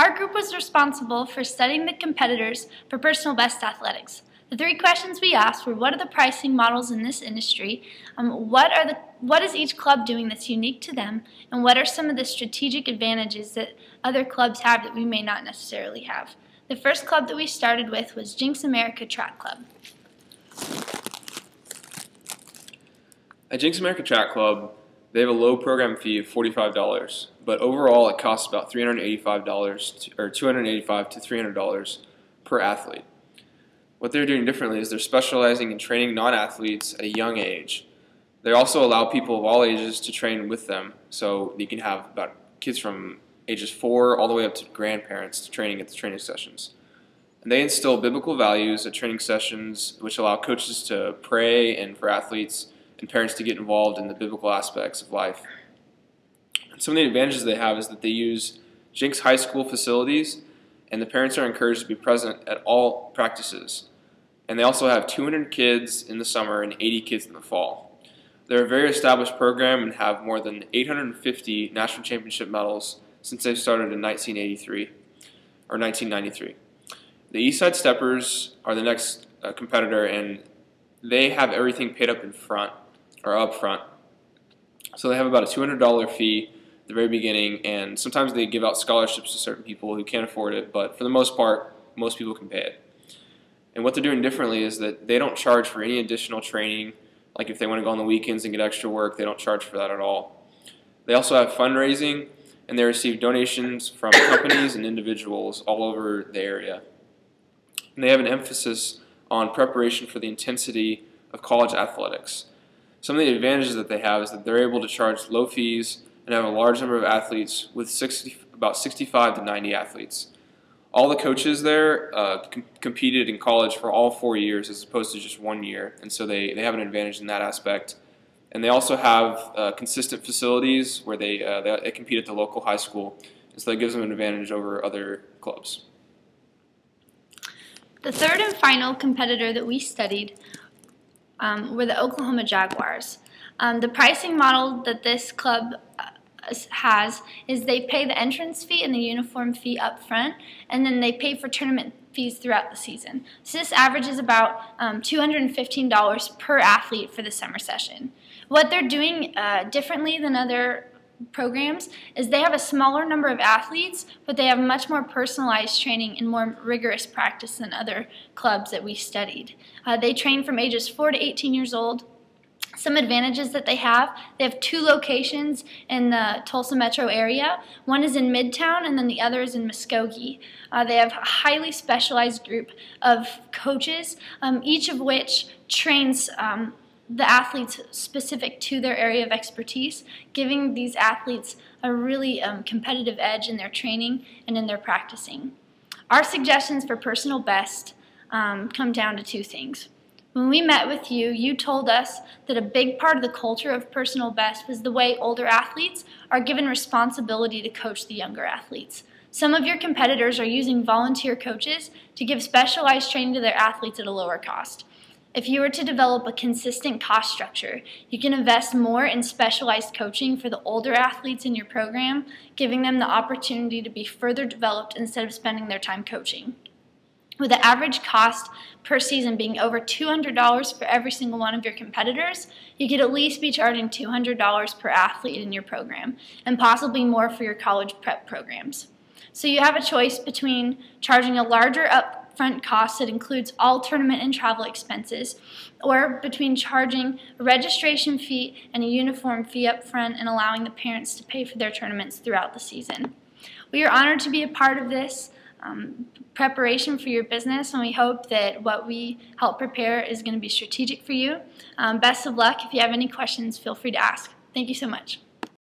Our group was responsible for studying the competitors for personal best athletics. The three questions we asked were: what are the pricing models in this industry? What is each club doing that's unique to them? And what are some of the strategic advantages that other clubs have that we may not necessarily have? The first club that we started with was Jenks America Track Club. At Jenks America Track Club, they have a low program fee of $45, but overall it costs about $385 or $285 to $300 per athlete. What they're doing differently is they're specializing in training non-athletes at a young age. They also allow people of all ages to train with them, so you can have about kids from ages 4 all the way up to grandparents training at the training sessions. And they instill biblical values at training sessions, which allow coaches to pray and for athletes and parents to get involved in the biblical aspects of life. And some of the advantages they have is that they use Jenks High School facilities, and the parents are encouraged to be present at all practices. And they also have 200 kids in the summer and 80 kids in the fall. They're a very established program and have more than 850 national championship medals since they started in 1993. The Eastside Steppers are the next competitor, and they have everything paid up in front or up front. So they have about a $200 fee at the very beginning, and sometimes they give out scholarships to certain people who can't afford it, but for the most part, most people can pay it. And what they're doing differently is that they don't charge for any additional training. Like if they want to go on the weekends and get extra work, they don't charge for that at all. They also have fundraising, and they receive donations from companies and individuals all over the area. And they have an emphasis on preparation for the intensity of college athletics. Some of the advantages that they have is that they're able to charge low fees and have a large number of athletes with about 65 to 90 athletes. All the coaches there competed in college for all 4 years as opposed to just 1 year, and so they have an advantage in that aspect. And they also have consistent facilities where they compete at the local high school, and so that gives them an advantage over other clubs. The third and final competitor that we studied were the Oklahoma Jaguars. The pricing model that this club has is they pay the entrance fee and the uniform fee up front, and then they pay for tournament fees throughout the season. So this averages about $215 per athlete for the summer session. What they're doing differently than other programs is they have a smaller number of athletes, but they have much more personalized training and more rigorous practice than other clubs that we studied. They train from ages 4 to 18 years old. Some advantages that they have 2 locations in the Tulsa metro area. One is in Midtown and then the other is in Muskogee. They have a highly specialized group of coaches, each of which trains the athletes specific to their area of expertise, giving these athletes a really competitive edge in their training and in their practicing. Our suggestions for personal best come down to 2 things. When we met with you, you told us that a big part of the culture of personal best was the way older athletes are given responsibility to coach the younger athletes. Some of your competitors are using volunteer coaches to give specialized training to their athletes at a lower cost. If you were to develop a consistent cost structure, you can invest more in specialized coaching for the older athletes in your program, giving them the opportunity to be further developed instead of spending their time coaching. With the average cost per season being over $200 for every single one of your competitors, you could at least be charging $200 per athlete in your program, and possibly more for your college prep programs. So you have a choice between charging a larger upfront cost that includes all tournament and travel expenses, or between charging a registration fee and a uniform fee up front and allowing the parents to pay for their tournaments throughout the season. We are honored to be a part of this preparation for your business, and we hope that what we help prepare is going to be strategic for you. Best of luck. If you have any questions, feel free to ask. Thank you so much.